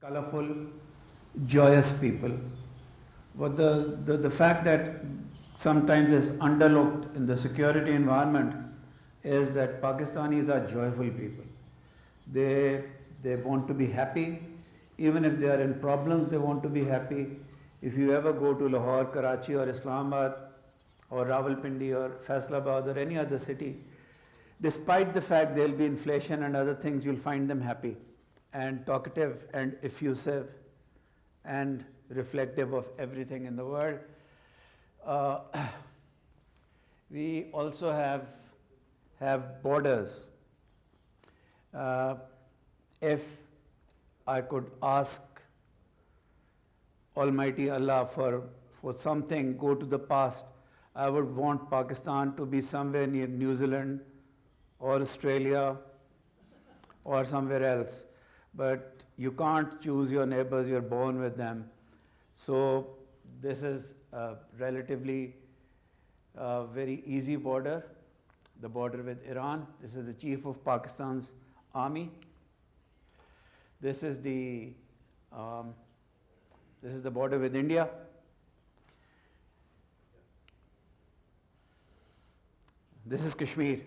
colorful, joyous people. But the fact that sometimes is underlooked in the security environment is that Pakistanis are joyful people. They, they want to be happy. Even if they are in problems, they want to be happy. If you ever go to Lahore, Karachi or Islamabad or Rawalpindi or Faisalabad or any other city, despite the fact there will be inflation and other things, you'll find them happy and talkative and effusive and reflective of everything in the world. Uh, we also have borders. If I could ask Almighty Allah for something, go to the past, I would want Pakistan to be somewhere near New Zealand or Australia or somewhere else. But you can't choose your neighbors, you're born with them. So this is a relatively very easy border, the border with Iran. This is the chief of Pakistan's army. This is the border with India. This is Kashmir.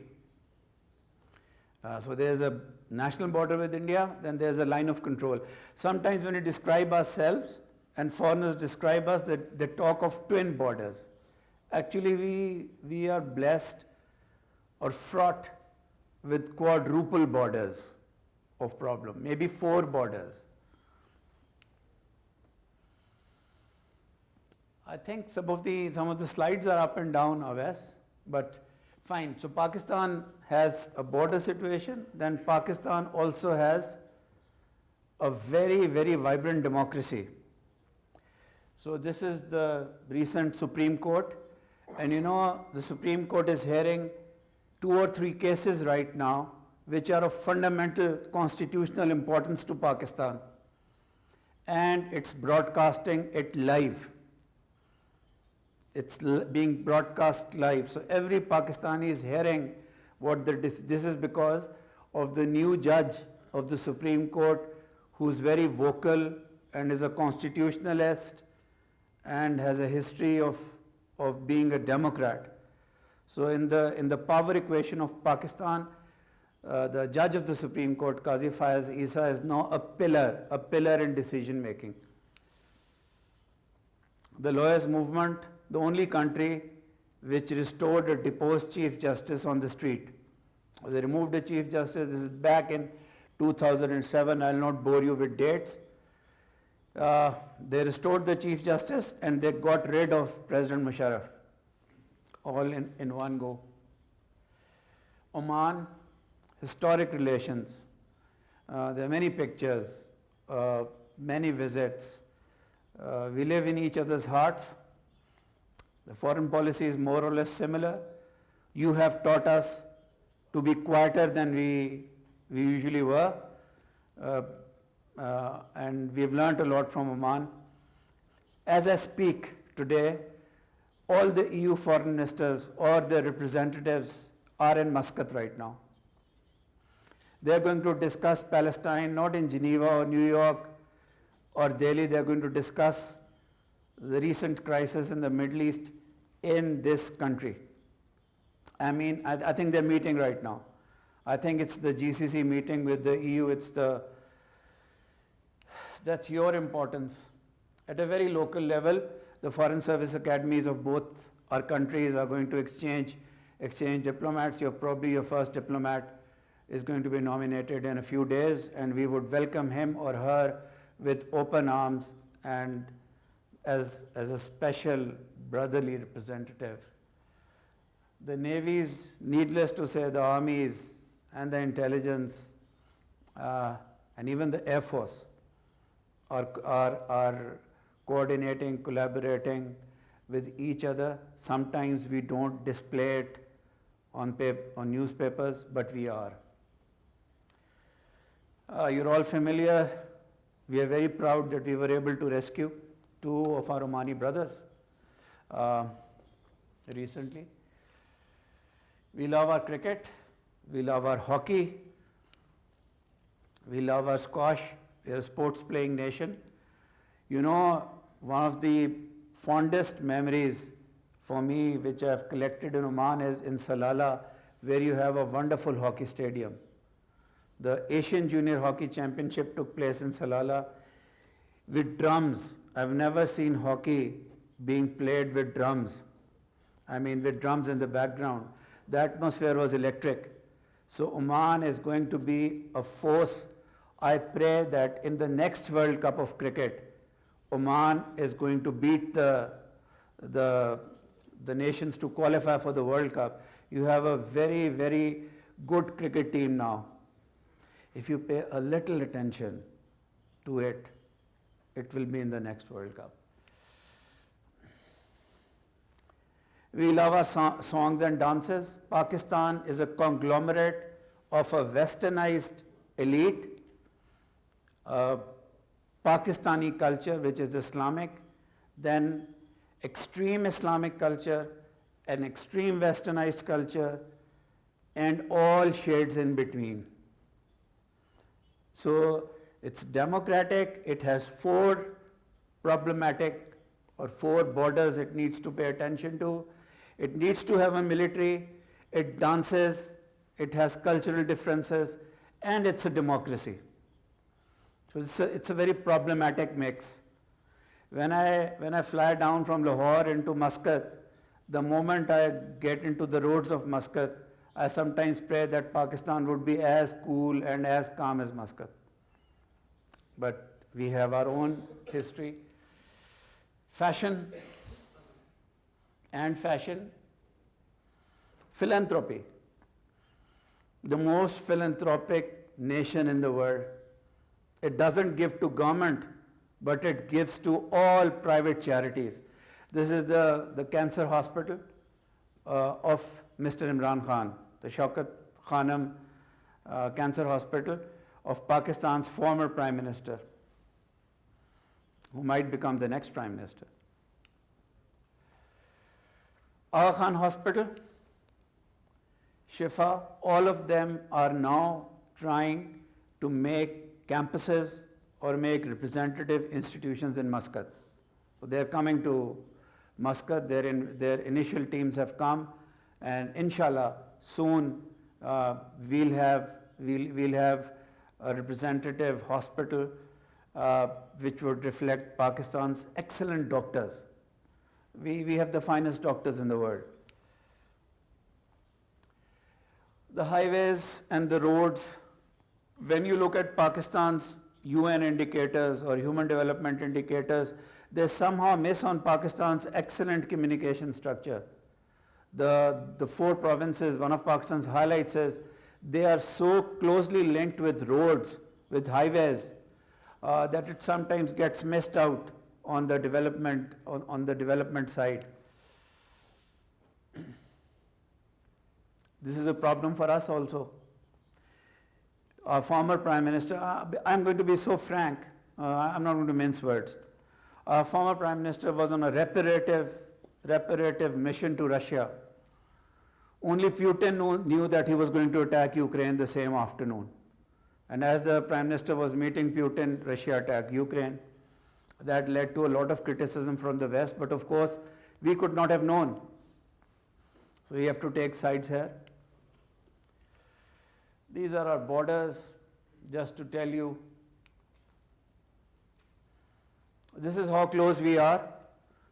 So there's a national border with India, then there's a line of control. Sometimes when we describe ourselves and foreigners describe us, they talk of twin borders. Actually, we are blessed or fraught with quadruple borders of problem, maybe 4 borders. I think some of the slides are up and down, Awais, but fine. So Pakistan has a border situation, then Pakistan also has a very, very vibrant democracy. So this is the recent Supreme Court, and the Supreme Court is hearing 2 or 3 cases right now which are of fundamental constitutional importance to Pakistan, and it's broadcasting it live. It's being broadcast live. So every Pakistani is hearing what this is because of the new judge of the Supreme Court who's very vocal and is a constitutionalist and has a history of being a Democrat. So in the power equation of Pakistan, the judge of the Supreme Court, Qazi Faiz Isa, is now a pillar in decision making. The lawyers' movement, the only country which restored a deposed Chief Justice on the street. They removed the Chief Justice. This is back in 2007. I'll not bore you with dates. They restored the Chief Justice and they got rid of President Musharraf, all in one go. Oman, historic relations. There are many pictures, many visits. We live in each other's hearts. The foreign policy is more or less similar. You have taught us to be quieter than we usually were, and we've learned a lot from Oman. As I speak today, all the EU foreign ministers or their representatives are in Muscat right now. They're going to discuss Palestine, not in Geneva or New York or Delhi. They're going to discuss the recent crisis in the Middle East in this country. I mean, I think they're meeting right now. I think it's the GCC meeting with the EU. That's your importance. At a very local level, the Foreign Service Academies of both our countries are going to exchange diplomats. Probably your first diplomat is going to be nominated in a few days, and we would welcome him or her with open arms and as a special brotherly representative. The navies, needless to say, the armies and the intelligence and even the Air Force are coordinating, collaborating with each other. Sometimes we don't display it on newspapers, but we are. You're all familiar. We are very proud that we were able to rescue 2 of our Omani brothers recently. We love our cricket, we love our hockey, we love our squash, We are a sports playing nation. You know, one of the fondest memories for me which I have collected in Oman is in Salalah, where you have a wonderful hockey stadium. The Asian Junior Hockey Championship took place in Salalah with drums. I've never seen hockey being played with drums. I mean, with drums in the background. The atmosphere was electric. So Oman is going to be a force. I pray that in the next World Cup of cricket, Oman is going to beat the nations to qualify for the World Cup. You have a very, very good cricket team now. If you pay a little attention to it, it will be in the next World Cup. We love our songs and dances. Pakistan is a conglomerate of a westernized elite, Pakistani culture, which is Islamic, then extreme Islamic culture, an extreme westernized culture, and all shades in between. So it's democratic, it has four problematic or four borders it needs to pay attention to. It needs to have a military, it dances, it has cultural differences, and it's a democracy. So it's a very problematic mix. When I fly down from Lahore into Muscat, the moment I get into the roads of Muscat, I sometimes pray that Pakistan would be as cool and as calm as Muscat. But we have our own history. Fashion and fashion. Philanthropy. The most philanthropic nation in the world. It doesn't give to government, but it gives to all private charities. This is the cancer hospital of Mr. Imran Khan, the Shaukat Khanum Cancer Hospital of Pakistan's former Prime Minister, who might become the next Prime Minister. Aga Khan Hospital, Shifa, all of them are now trying to make campuses or make representative institutions in Muscat. So they're coming to Muscat, their initial teams have come, and inshallah, soon we'll have a representative hospital which would reflect Pakistan's excellent doctors. We have the finest doctors in the world. The highways and the roads, when you look at Pakistan's UN indicators or human development indicators, they somehow miss on Pakistan's excellent communication structure. The four provinces, one of Pakistan's highlights is they are so closely linked with roads, with highways, that it sometimes gets missed out on the development side. This is a problem for us also. Our former Prime Minister, I'm going to be so frank, I'm not going to mince words. Our former Prime Minister was on a reparative mission to Russia. Only Putin knew that he was going to attack Ukraine the same afternoon. And as the Prime Minister was meeting Putin, Russia attacked Ukraine. That led to a lot of criticism from the West, but of course, we could not have known. So we have to take sides here. These are our borders, just to tell you. This is how close we are.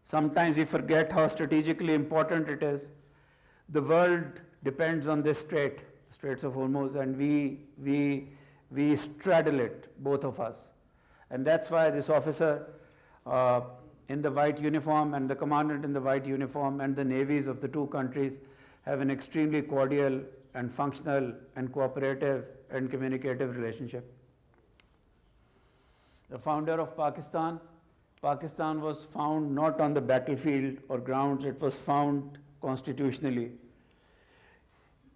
Sometimes we forget how strategically important it is. The world depends on this strait, Straits of Hormuz, and we straddle it, both of us. And that's why this officer in the white uniform and the commandant in the white uniform and the navies of the two countries have an extremely cordial and functional and cooperative and communicative relationship. The founder of Pakistan was found not on the battlefield or grounds, it was found constitutionally.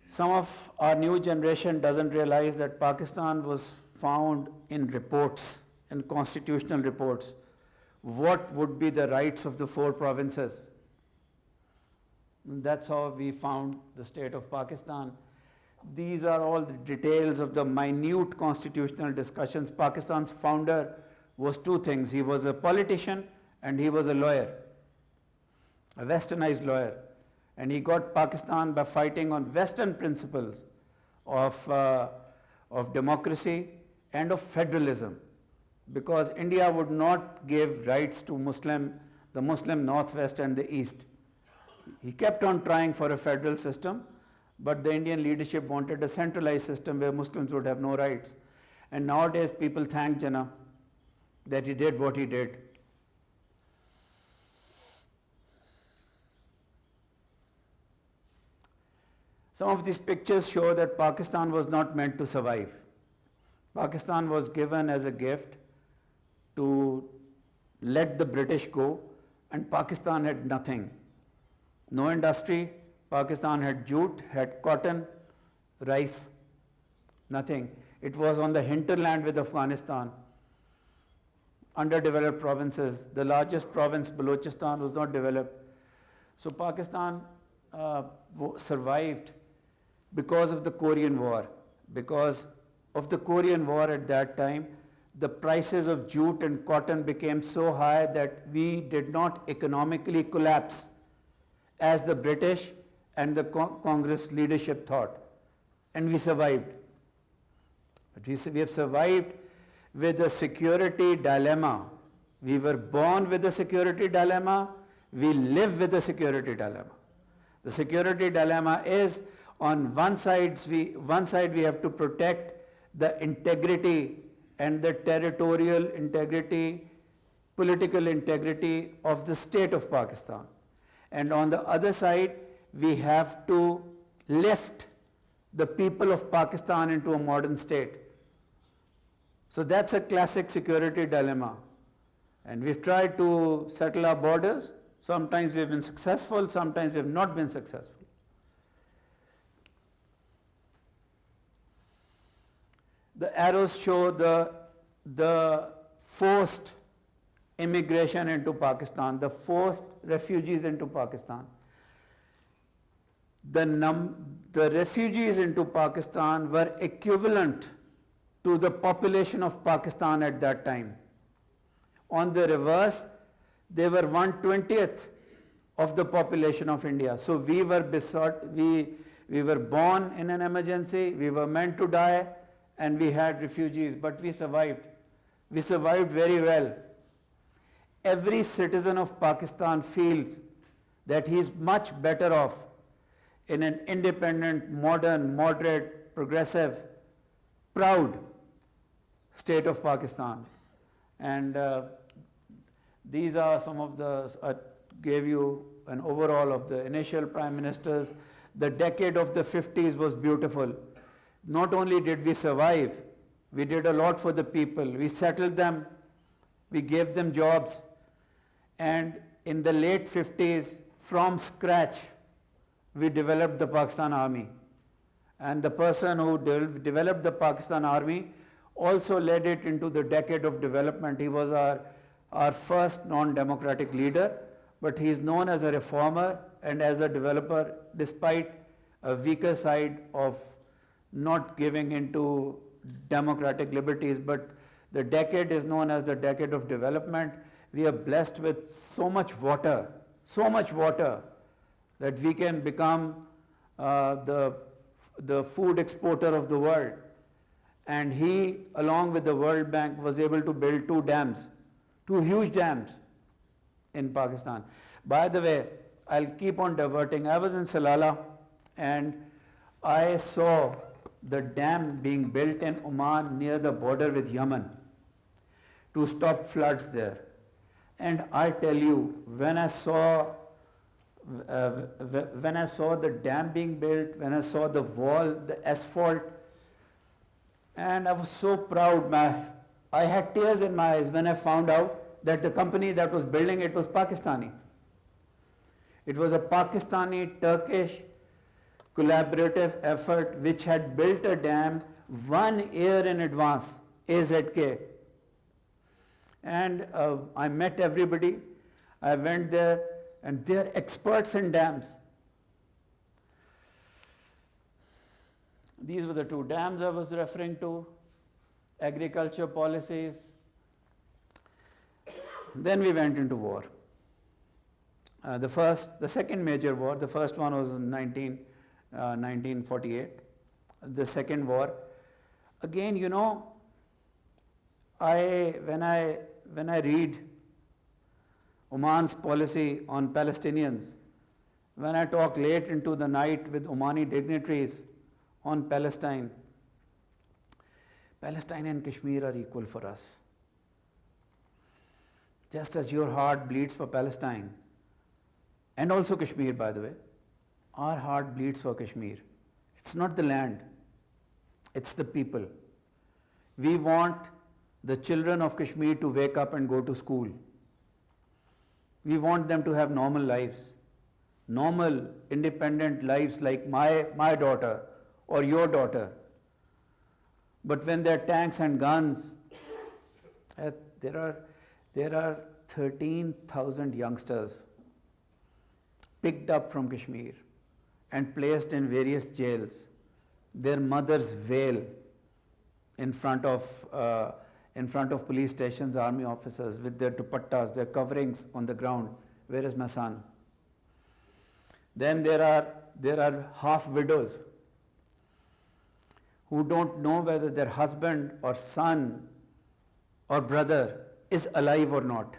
Some of our new generation doesn't realize that Pakistan was found in reports, in constitutional reports. What would be the rights of the four provinces? And that's how we found the state of Pakistan. these are all the details of the minute constitutional discussions. Pakistan's founder was two things. He was a politician and he was a lawyer, a westernized lawyer. And he got Pakistan by fighting on Western principles of democracy and of federalism, because India would not give rights to the Muslim Northwest and the East. He kept on trying for a federal system, but the Indian leadership wanted a centralized system where Muslims would have no rights. And nowadays people thank Jinnah that he did what he did. Some of these pictures show that Pakistan was not meant to survive. Pakistan was given as a gift to let the British go, and Pakistan had nothing. No industry. Pakistan had jute, had cotton, rice, nothing. It was on the hinterland with Afghanistan, underdeveloped provinces. The largest province, Balochistan, was not developed. So Pakistan survived because of the Korean War. Because of the Korean War at that time, the prices of jute and cotton became so high that we did not economically collapse as the British and the Congress leadership thought. And we survived. But we have survived with a security dilemma. We were born with a security dilemma. We live with a security dilemma. The security dilemma is, on one side we have to protect the integrity and the territorial integrity, political integrity of the state of Pakistan. And on the other side, we have to lift the people of Pakistan into a modern state. So that's a classic security dilemma. And we've tried to settle our borders. Sometimes we've been successful, sometimes we've not been successful. The arrows show the forced immigration into Pakistan, the forced refugees into Pakistan. The refugees into Pakistan were equivalent to the population of Pakistan at that time. On the reverse, they were 1/20th of the population of India. So we were born in an emergency, we were meant to die, and we had refugees, but we survived. We survived very well. Every citizen of Pakistan feels that he is much better off in an independent, modern, moderate, progressive, proud state of Pakistan. And these are some of I gave you an overall of the initial prime ministers. The decade of the 50s was beautiful. Not only did we survive, we did a lot for the people. We settled them, we gave them jobs. And in the late 50s, from scratch, we developed the Pakistan Army. And the person who developed the Pakistan Army also led it into the decade of development. He was our first non-democratic leader, but he is known as a reformer and as a developer, despite a weaker side of not giving into democratic liberties. But the decade is known as the decade of development. We are blessed with so much water, that we can become the food exporter of the world. And he, along with the World Bank, was able to build two huge dams in Pakistan. By the way, I'll keep on diverting. I was in Salalah and I saw the dam being built in Oman near the border with Yemen to stop floods there. And I tell you, when I saw the dam being built, when I saw the wall, the asphalt, and I was so proud. I had tears in my eyes when I found out that the company that was building it was Pakistani. It was a Pakistani-Turkish collaborative effort which had built a dam 1 year in advance, AZK. And I met everybody. I went there, and they're experts in dams. These were the two dams I was referring to, agriculture policies. Then we went into war. The second major war, the first one was in 1948. The second war, again, you know, when I read Oman's policy on Palestinians, when I talk late into the night with Omani dignitaries on Palestine and Kashmir are equal for us. Just as your heart bleeds for Palestine, and also Kashmir, by the way, our heart bleeds for Kashmir. It's not the land, it's the people. We want the children of Kashmir to wake up and go to school. We want them to have normal lives, normal, independent lives like my daughter or your daughter. But when there are tanks and guns, there are 13,000 youngsters picked up from Kashmir and placed in various jails. Their mothers wail in front of police stations, army officers with their dupattas, their coverings on the ground. Where is my son? Then there are half widows who don't know whether their husband or son or brother is alive or not.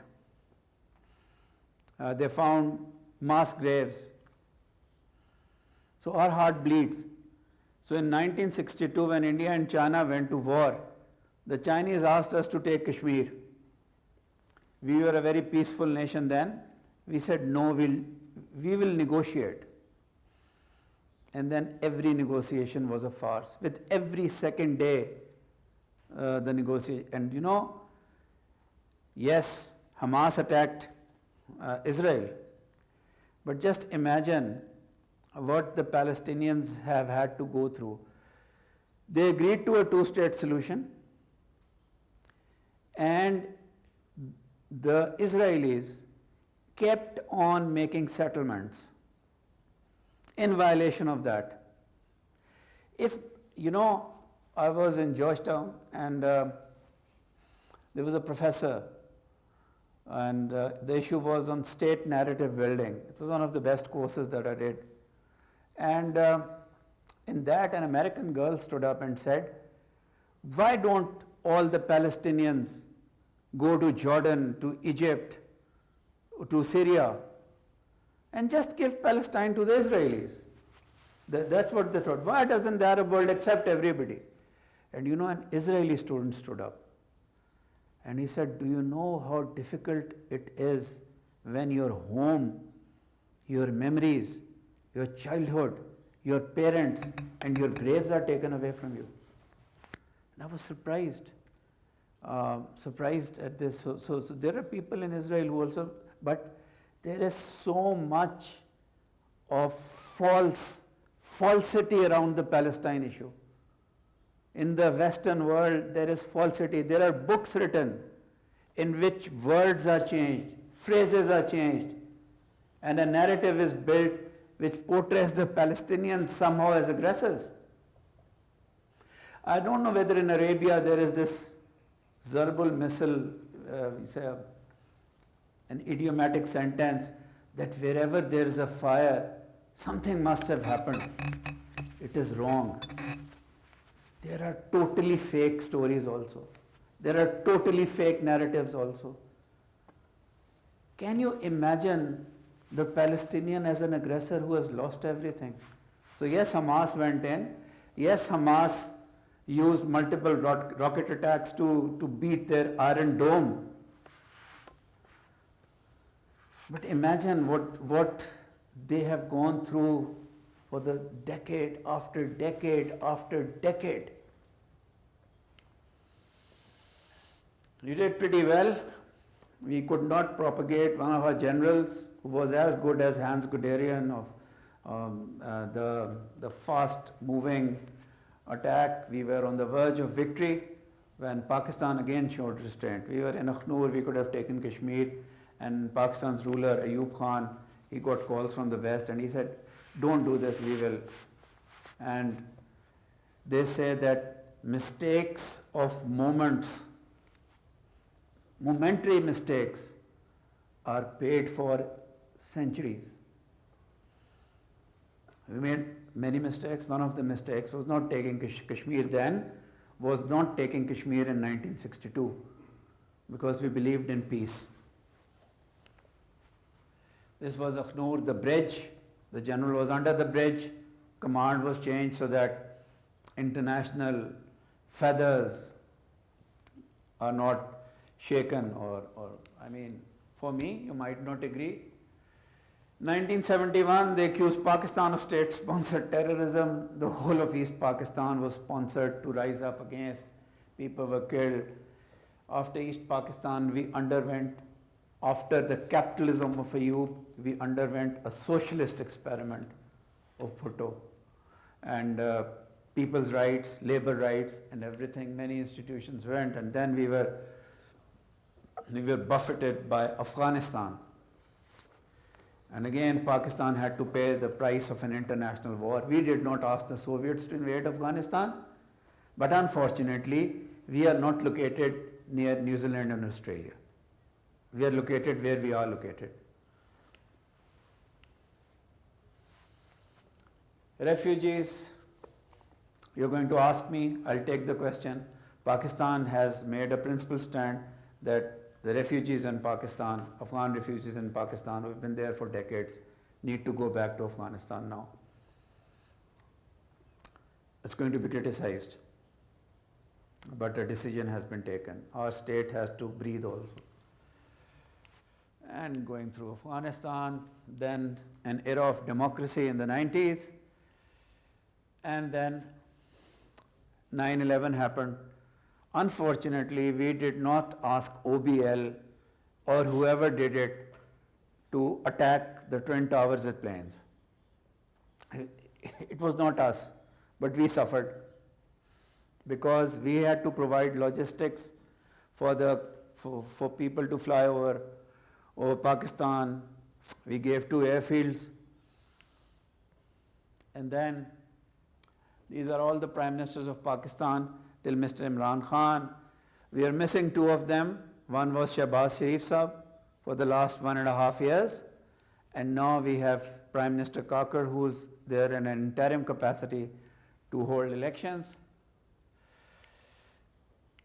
They found mass graves. So our heart bleeds. So in 1962, when India and China went to war, the Chinese asked us to take Kashmir. We were a very peaceful nation then. We said, no, we will negotiate. And then every negotiation was a farce. With every second day, the negotiation. And you know, yes, Hamas attacked Israel. But just imagine what the Palestinians have had to go through. They agreed to a two-state solution, and the Israelis kept on making settlements in violation of that. If, you know, I was in Georgetown and there was a professor, and the issue was on state narrative building. It was one of the best courses that I did. And in that, an American girl stood up and said, why don't all the Palestinians go to Jordan, to Egypt, to Syria, and just give Palestine to the Israelis? That's what they thought. Why doesn't the Arab world accept everybody? And you know, an Israeli student stood up. And he said, do you know how difficult it is when your home, your memories, your childhood, your parents, and your graves are taken away from you? And I was surprised at this. So there are people in Israel who also, but there is so much of falsity around the Palestine issue. In the Western world, there is falsity. There are books written in which words are changed, phrases are changed, and a narrative is built which portrays the Palestinians somehow as aggressors. I don't know whether in Arabia there is this Zarbul Misl, we say an idiomatic sentence that wherever there is a fire, something must have happened. It is wrong. There are totally fake stories also. There are totally fake narratives also. Can you imagine the Palestinian as an aggressor who has lost everything? So yes, Hamas went in. Yes, Hamas used multiple rocket attacks to beat their Iron Dome. But imagine what they have gone through for the decade after decade after decade. We did pretty well. We could not propagate one of our generals who was as good as Hans Guderian of the fast-moving attack. We were on the verge of victory when Pakistan again showed restraint. We were in Akhnur, we could have taken Kashmir, and Pakistan's ruler Ayub Khan, he got calls from the West and he said, don't do this, we will. And they say that mistakes of moments, momentary mistakes, are paid for centuries. We made many mistakes. One of the mistakes was not taking Kashmir then, was not taking Kashmir in 1962, because we believed in peace. This was Akhnur, the bridge. The general was under the bridge. Command was changed so that international feathers are not shaken or I mean, for me, you might not agree. 1971, they accused Pakistan of state-sponsored terrorism. The whole of East Pakistan was sponsored to rise up against. People were killed. After East Pakistan, we underwent, after the capitalism of Ayub, we underwent a socialist experiment of Bhutto. And people's rights, labor rights, and everything, many institutions went. And then we were buffeted by Afghanistan. And again, Pakistan had to pay the price of an international war. We did not ask the Soviets to invade Afghanistan, but unfortunately, we are not located near New Zealand and Australia. We are located where we are located. Refugees, you're going to ask me, I'll take the question. Pakistan has made a principal stand that the refugees in Pakistan, Afghan refugees in Pakistan who have been there for decades, need to go back to Afghanistan now. It's going to be criticized, but a decision has been taken. Our state has to breathe also. And going through Afghanistan, then an era of democracy in the 90s, and then 9/11 happened. Unfortunately, we did not ask OBL or whoever did it to attack the Twin Towers with planes. It was not us, but we suffered because we had to provide logistics for people to fly over Pakistan. We gave 2 airfields. And then these are all the prime ministers of Pakistan till Mr. Imran Khan. We are missing 2 of them. One was Shehbaz Sharif Sahab for the last 1.5 years. And now we have Prime Minister Kakar, who's there in an interim capacity to hold elections.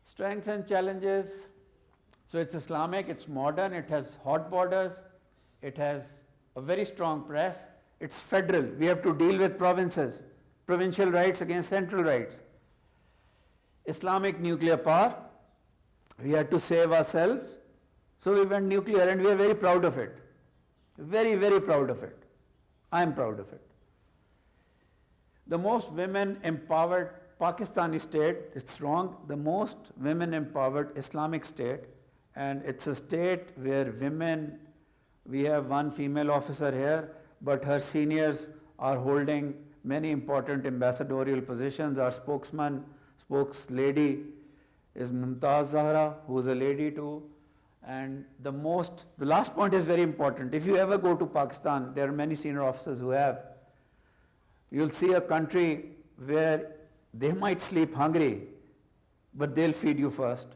Strengths and challenges. So it's Islamic, it's modern, it has hot borders, it has a very strong press. It's federal. We have to deal with provinces, provincial rights against central rights. Islamic nuclear power, we had to save ourselves, so we went nuclear, and we are very proud of it. Very, very proud of it. I am proud of it. The most women-empowered Pakistani state, it's wrong, the most women-empowered Islamic state, and it's a state where women, we have 1 female officer here, but her seniors are holding many important ambassadorial positions. Our spokeslady is Mumtaz Zahra, who is a lady too. And the last point is very important. If you ever go to Pakistan, there are many senior officers who have. You'll see a country where they might sleep hungry, but they'll feed you first.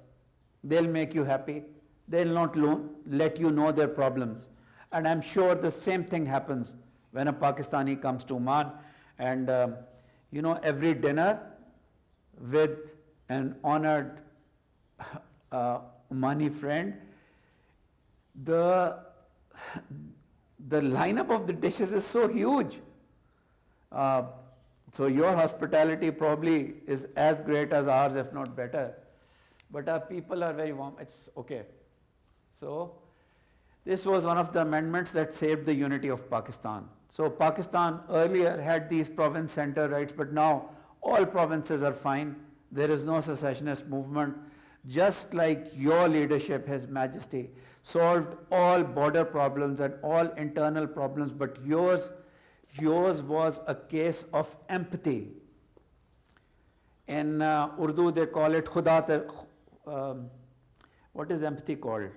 They'll make you happy. They'll not let you know their problems. And I'm sure the same thing happens when a Pakistani comes to Oman. And every dinner with an honored Omani friend, the lineup of the dishes is so huge. So your hospitality probably is as great as ours, if not better. But our people are very warm. It's okay. So this was one of the amendments that saved the unity of Pakistan. So Pakistan earlier had these province center rights, but now all provinces are fine. There is no secessionist movement. Just like your leadership, His Majesty, solved all border problems and all internal problems, but yours was a case of empathy. In Urdu, they call it khuda. What is empathy called?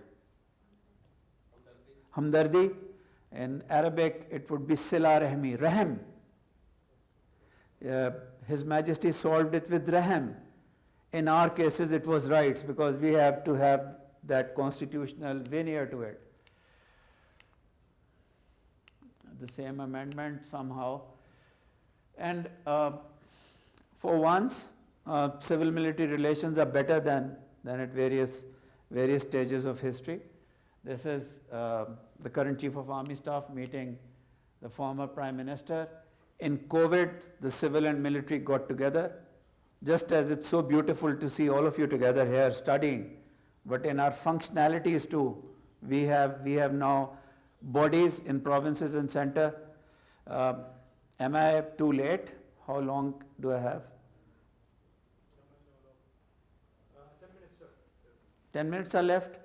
Hamdardi. In Arabic, it would be sila rahmi, rahm. His Majesty solved it with Raham. In our cases, it was rights because we have to have that constitutional veneer to it. The same amendment somehow. And for once, civil-military relations are better than at various stages of history. This is the current Chief of Army Staff meeting the former Prime Minister. In COVID, the civil and military got together, just as it's so beautiful to see all of you together here studying. But in our functionalities too, we have now bodies in provinces and center. Am I too late? How long do I have? 10 minutes, sir. 10 minutes are left.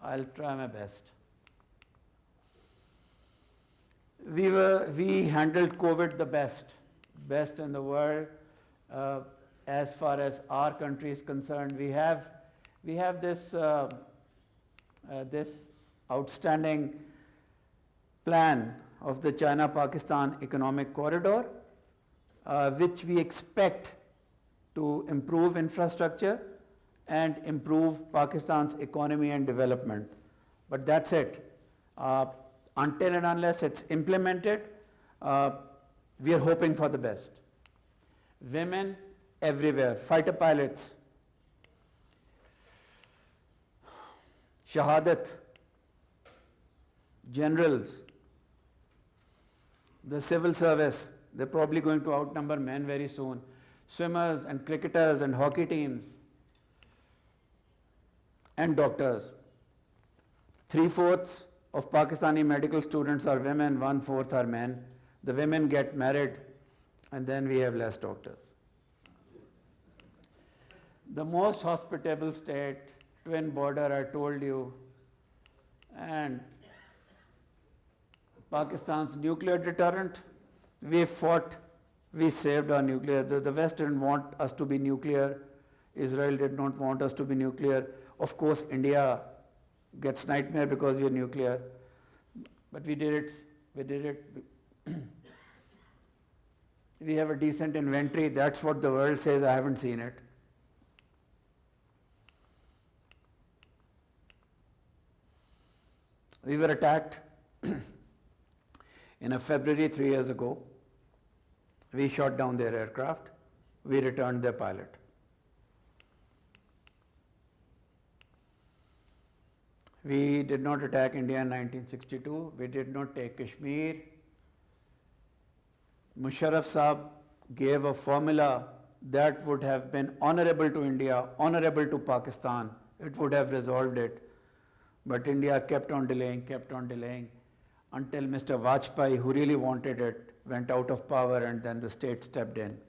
I'll try my best. We handled COVID the best in the world. As far as our country is concerned, we have this this outstanding plan of the China-Pakistan economic corridor, which we expect to improve infrastructure and improve Pakistan's economy and development. But that's it. Until and unless it's implemented, we are hoping for the best. Women everywhere, fighter pilots, shahadat, generals, the civil service, they're probably going to outnumber men very soon, swimmers and cricketers and hockey teams, and doctors. 3/4 of Pakistani medical students are women, 1/4 are men. The women get married, and then we have less doctors. The most hospitable state, twin border, I told you, and Pakistan's nuclear deterrent. We fought, we saved our nuclear. The West didn't want us to be nuclear. Israel did not want us to be nuclear. Of course, India gets nightmare because we are nuclear. But we did it. We have a decent inventory. That's what the world says. I haven't seen it. We were attacked in February 3 years ago. We shot down their aircraft. We returned their pilot. We did not attack India in 1962. We did not take Kashmir. Musharraf Saab gave a formula that would have been honorable to India, honorable to Pakistan. It would have resolved it. But India kept on delaying, until Mr. Vajpayee, who really wanted it, went out of power, and then the state stepped in.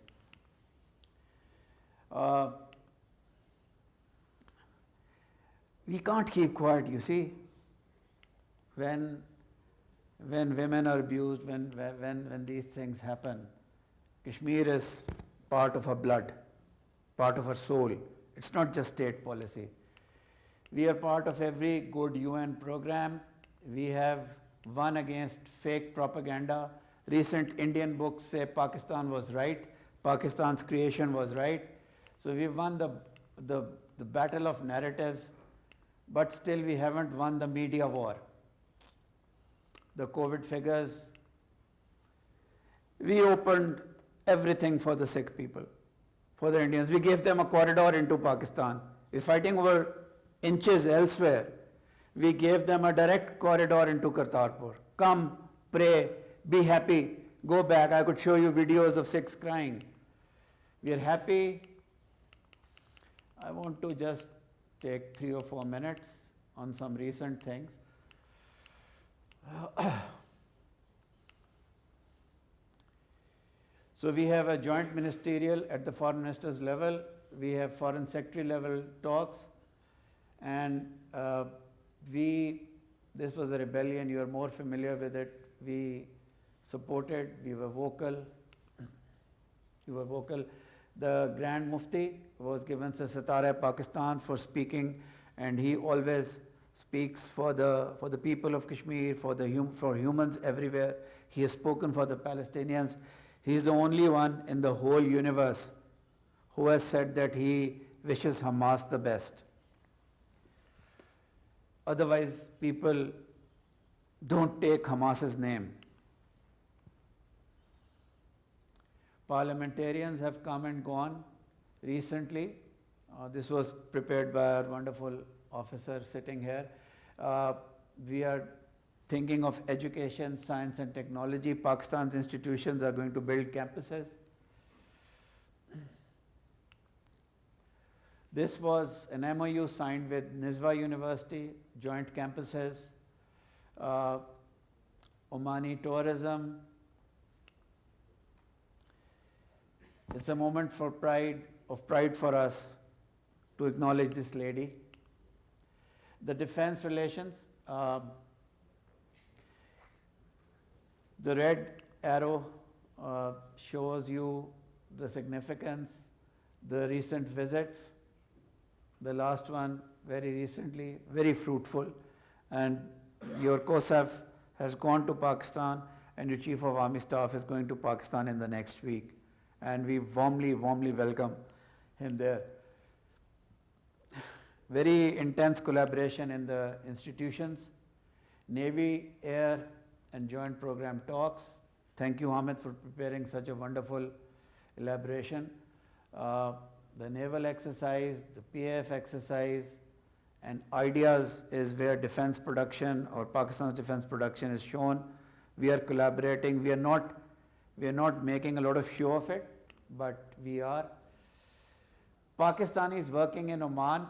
We can't keep quiet, you see. When women are abused, when these things happen, Kashmir is part of her blood, part of her soul. It's not just state policy. We are part of every good UN program. We have won against fake propaganda. Recent Indian books say Pakistan was right, Pakistan's creation was right. So we won the battle of narratives, but still we haven't won the media war. The COVID figures, we opened everything for the Sikh people, for the Indians. We gave them a corridor into Pakistan. We're fighting over inches elsewhere. We gave them a direct corridor into Kartarpur. Come, pray, be happy, go back. I could show you videos of Sikhs crying. We are happy. I want to just take 3 or 4 minutes on some recent things. So we have a joint ministerial at the foreign minister's level. We have foreign secretary level talks. And this was a rebellion, you are more familiar with it. We supported, we were vocal. The Grand Mufti was given Satara Pakistan for speaking, and he always speaks for the people of Kashmir, for humans everywhere. He has spoken for the Palestinians. He's the only one in the whole universe who has said that he wishes Hamas the best. Otherwise, people don't take Hamas's name. Parliamentarians have come and gone recently. This was prepared by our wonderful officer sitting here. We are thinking of education, science and technology. Pakistan's institutions are going to build campuses. This was an MOU signed with Nizwa University, joint campuses, Omani tourism. It's a moment of pride for us to acknowledge this lady. The defense relations, the red arrow shows you the significance, the recent visits. The last one very recently, very fruitful, and your COSAF has gone to Pakistan and your Chief of Army Staff is going to Pakistan in the next week, and we warmly welcome him there. Very intense collaboration in the institutions, Navy, Air and Joint Program talks. Thank you, Hamid, for preparing such a wonderful elaboration. The naval exercise, the PAF exercise, and ideas is where defense production or Pakistan's defense production is shown. We are collaborating. We are not making a lot of show of it, but we are. Pakistanis working in Oman.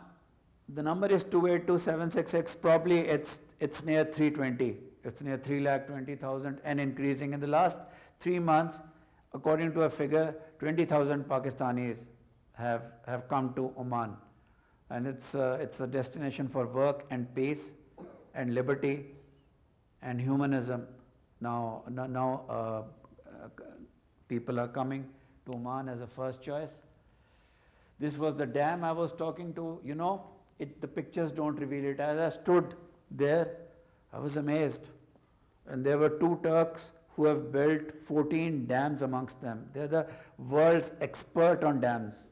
The number is 282,766. Probably it's near 320. It's near 320,000 and increasing. In the last 3 months, according to a figure, 20,000 Pakistanis have come to Oman, and it's a destination for work and peace and liberty and humanism. Now people are coming to Oman as a first choice. This was the dam I was talking to. You know, the pictures don't reveal it. As I stood there, I was amazed, and there were 2 Turks who have built 14 dams amongst them. They're the world's expert on dams.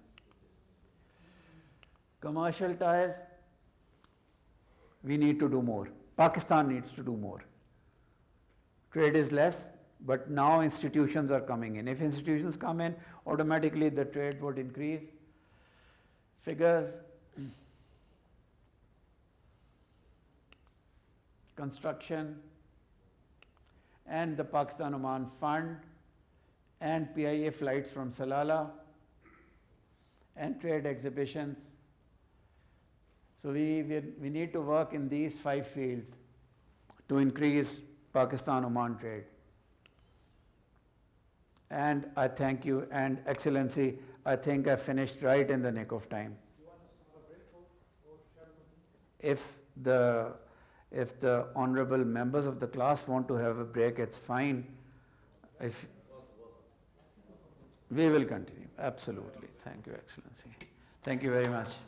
Commercial ties, we need to do more. Pakistan needs to do more. Trade is less, but now institutions are coming in. If institutions come in, automatically the trade would increase. Figures, construction, and the Pakistan-Oman Fund, and PIA flights from Salalah, and trade exhibitions. So we need to work in these 5 fields to increase Pakistan-Oman trade. And I thank you, and Excellency, I think I finished right in the nick of time. Do you want us to have a break or shall we continue? If the honorable members of the class want to have a break, it's fine. If we will continue, absolutely. Thank you, Excellency. Thank you very much.